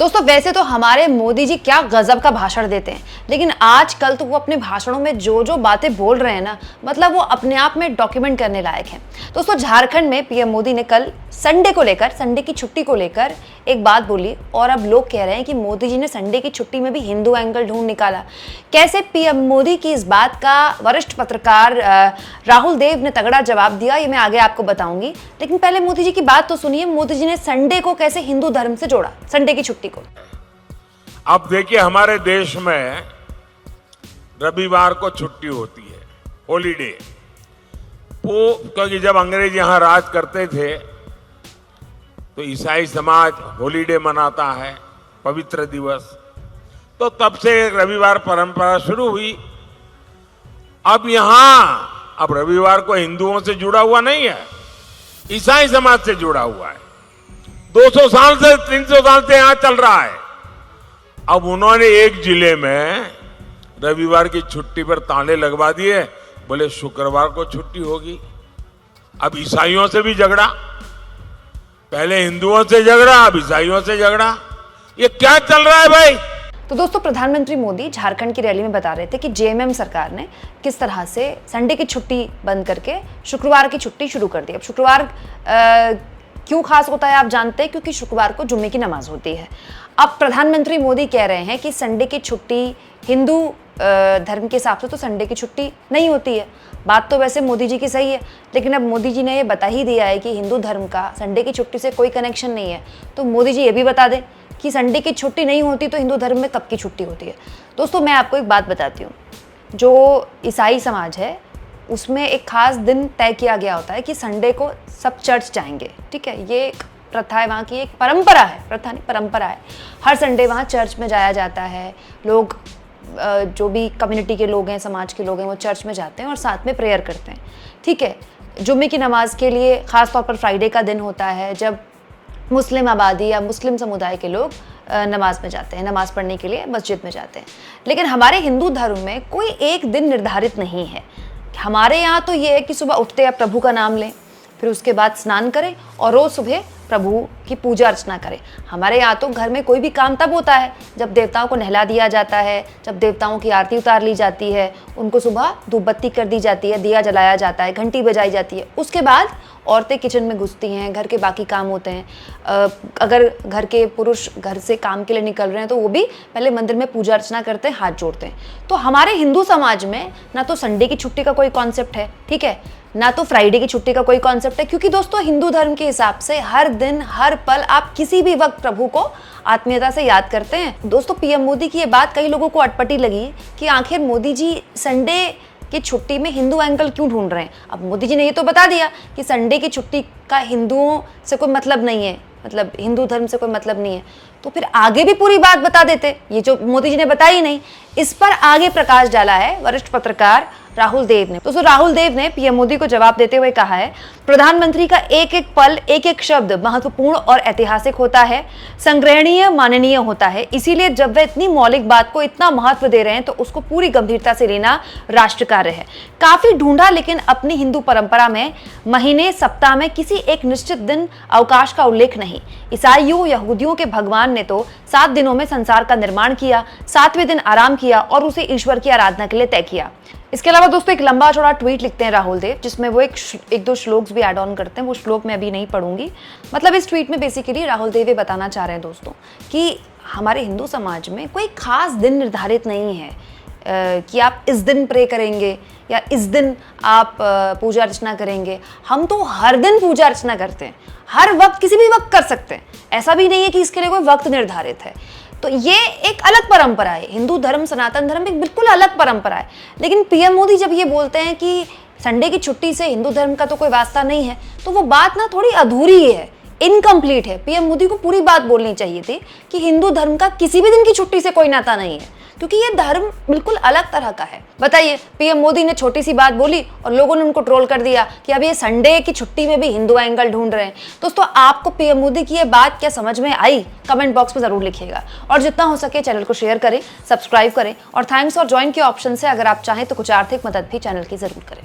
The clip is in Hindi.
दोस्तों वैसे तो हमारे मोदी जी क्या गजब का भाषण देते हैं, लेकिन आजकल तो वो अपने भाषणों में जो जो बातें बोल रहे हैं ना, मतलब वो अपने आप में डॉक्यूमेंट करने लायक है। दोस्तों झारखंड में पीएम मोदी ने कल संडे को लेकर, संडे की छुट्टी को लेकर एक बात बोली और अब लोग कह रहे हैं कि मोदी जी ने संडे की छुट्टी में भी हिंदू एंगल ढूंढ निकाला। कैसे पीएम मोदी की इस बात का वरिष्ठ पत्रकार राहुल देव ने तगड़ा जवाब दिया, ये मैं आगे आपको बताऊंगी। लेकिन पहले मोदी जी की बात तो सुनिए, मोदी जी ने संडे को कैसे हिंदू धर्म से जोड़ा, संडे की छुट्टी को। अब देखिए, हमारे देश में रविवार को छुट्टी होती है, हॉलीडे। वो क्योंकि जब अंग्रेज यहां राज करते थे तो ईसाई समाज हॉलीडे मनाता है, पवित्र दिवस, तो तब से रविवार परंपरा शुरू हुई। अब अब रविवार को हिंदुओं से जुड़ा हुआ नहीं है, ईसाई समाज से जुड़ा हुआ है। 200 साल से 300 साल से यहां चल रहा है। अब उन्होंने एक जिले में रविवार की छुट्टी पर ताले लगवा दिए, बोले शुक्रवार को छुट्टी होगी। अब ईसाइयों से भी झगड़ा, पहले हिंदुओं से झगड़ा, अब ईसाइयों से झगड़ा। ये क्या चल रहा है भाई? तो दोस्तों प्रधानमंत्री मोदी झारखंड की रैली में बता रहे थे कि जेएमएम सरकार ने किस तरह से संडे की छुट्टी बंद करके शुक्रवार की छुट्टी शुरू कर दी। अब शुक्रवार क्यों खास होता है आप जानते हैं, क्योंकि शुक्रवार को जुम्मे की नमाज होती है। अब प्रधानमंत्री मोदी कह रहे हैं कि संडे की छुट्टी हिंदू धर्म के हिसाब से तो संडे की छुट्टी नहीं होती है। बात तो वैसे मोदी जी की सही है, लेकिन अब मोदी जी ने ये बता ही दिया है कि हिंदू धर्म का संडे की छुट्टी से कोई कनेक्शन नहीं है, तो मोदी जी ये भी बता दें कि संडे की छुट्टी नहीं होती तो हिंदू धर्म में कब की छुट्टी होती है। दोस्तों मैं आपको एक बात बताती हूँ, जो ईसाई समाज है उसमें एक खास दिन तय किया गया होता है कि संडे को सब चर्च जाएंगे, ठीक है। ये एक प्रथा है, वहाँ की एक परंपरा है, प्रथा नहीं परंपरा है। हर संडे वहाँ चर्च में जाया जाता है। लोग जो भी कम्युनिटी के लोग हैं, समाज के लोग हैं, वो चर्च में जाते हैं और साथ में प्रेयर करते हैं, ठीक है। जुम्मे की नमाज के लिए ख़ास तौर पर फ्राइडे का दिन होता है जब मुस्लिम आबादी या मुस्लिम समुदाय के लोग नमाज में जाते हैं, नमाज पढ़ने के लिए मस्जिद में जाते हैं। लेकिन हमारे हिंदू धर्म में कोई एक दिन निर्धारित नहीं है। हमारे यहाँ तो ये है कि सुबह उठते आप प्रभु का नाम लें, फिर उसके बाद स्नान करें और रोज़ सुबह प्रभु की पूजा अर्चना करें। हमारे यहाँ तो घर में कोई भी काम तब होता है जब देवताओं को नहला दिया जाता है, जब देवताओं की आरती उतार ली जाती है, उनको सुबह धूप बत्ती कर दी जाती है, दिया जलाया जाता है, घंटी बजाई जाती है। उसके बाद औरतें किचन में घुसती हैं, घर के बाकी काम होते हैं। अगर घर के पुरुष घर से काम के लिए निकल रहे हैं तो वो भी पहले मंदिर में पूजा अर्चना करते हैं, हाथ जोड़ते हैं। तो हमारे हिंदू समाज में ना तो संडे की छुट्टी का कोई कॉन्सेप्ट है, ठीक है, ना तो फ्राइडे की छुट्टी का कोई कॉन्सेप्ट है, क्योंकि दोस्तों हिंदू धर्म के हिसाब से हर दिन हर पल आप किसी भी वक्त प्रभु को आत्मीयता से याद करते हैं। दोस्तों पीएम मोदी की ये बात कई लोगों को अटपटी लगी कि आखिर मोदी जी संडे की छुट्टी में हिंदू एंगल क्यों ढूंढ रहे हैं। अब मोदी जी ने ये तो बता दिया कि संडे की छुट्टी का हिंदुओं से कोई मतलब नहीं है, मतलब हिंदू धर्म से कोई मतलब नहीं है, तो फिर आगे भी पूरी बात बता देते, ये जो मोदी जी ने बताई नहीं। इस पर आगे प्रकाश डाला है वरिष्ठ पत्रकार राहुल देव ने। तो राहुल देव ने पीएम मोदी को जवाब देते हुए कहा है, प्रधानमंत्री का एक एक पल, एक एक शब्द महत्वपूर्ण और ऐतिहासिक होता है, संग्रहणीय, माननीय होता है। इसीलिए जब वे इतनी मौलिक बात को इतना महत्व दे रहे हैं तो उसको पूरी गंभीरता से लेना राष्ट्र कार्य है। काफी ढूंढा, लेकिन अपनी हिंदू परंपरा में महीने, सप्ताह में किसी एक निश्चित दिन अवकाश का उल्लेख नहीं। ईसाइयों, यहूदियों के भगवान ने तो 7 दिनों में संसार का निर्माण किया, 7वें दिन आराम किया और उसे ईश्वर की आराधना के लिए तय किया। इसके अलावा दोस्तों एक लंबा चौड़ा ट्वीट लिखते हैं राहुल देव, जिसमें वो एक दो श्लोक्स भी ऐड ऑन करते हैं। वो श्लोक मैं अभी नहीं पढ़ूंगी। मतलब इस ट्वीट में बेसिकली राहुल देव ये बताना चाह रहे हैं दोस्तों कि हमारे हिंदू समाज में कोई खास दिन निर्धारित नहीं है कि आप इस दिन प्रे करेंगे या इस दिन आप पूजा अर्चना करेंगे। हम तो हर दिन पूजा अर्चना करते हैं, हर वक्त, किसी भी वक्त कर सकते हैं। ऐसा भी नहीं है कि इसके लिए कोई वक्त निर्धारित है। तो ये एक अलग परंपरा है, हिंदू धर्म, सनातन धर्म एक बिल्कुल अलग परंपरा है। लेकिन पीएम मोदी जब ये बोलते हैं कि संडे की छुट्टी से हिंदू धर्म का तो कोई वास्ता नहीं है, तो वो बात ना थोड़ी अधूरी है, इनकम्प्लीट है। पीएम मोदी को पूरी बात बोलनी चाहिए थी कि हिंदू धर्म का किसी भी दिन की छुट्टी से कोई नाता नहीं है, क्योंकि ये धर्म बिल्कुल अलग तरह का है। बताइए, पीएम मोदी ने छोटी सी बात बोली और लोगों ने उनको ट्रोल कर दिया कि अब ये संडे की छुट्टी में भी हिंदू एंगल ढूंढ रहे हैं। दोस्तों आपको पीएम मोदी की ये बात क्या समझ में आई, कमेंट बॉक्स में जरूर लिखिएगा। और जितना हो सके चैनल को शेयर करें, सब्सक्राइब करें और थैंक्स और ज्वाइन के ऑप्शन से अगर आप चाहें तो कुछ आर्थिक मदद भी चैनल की जरूर करें।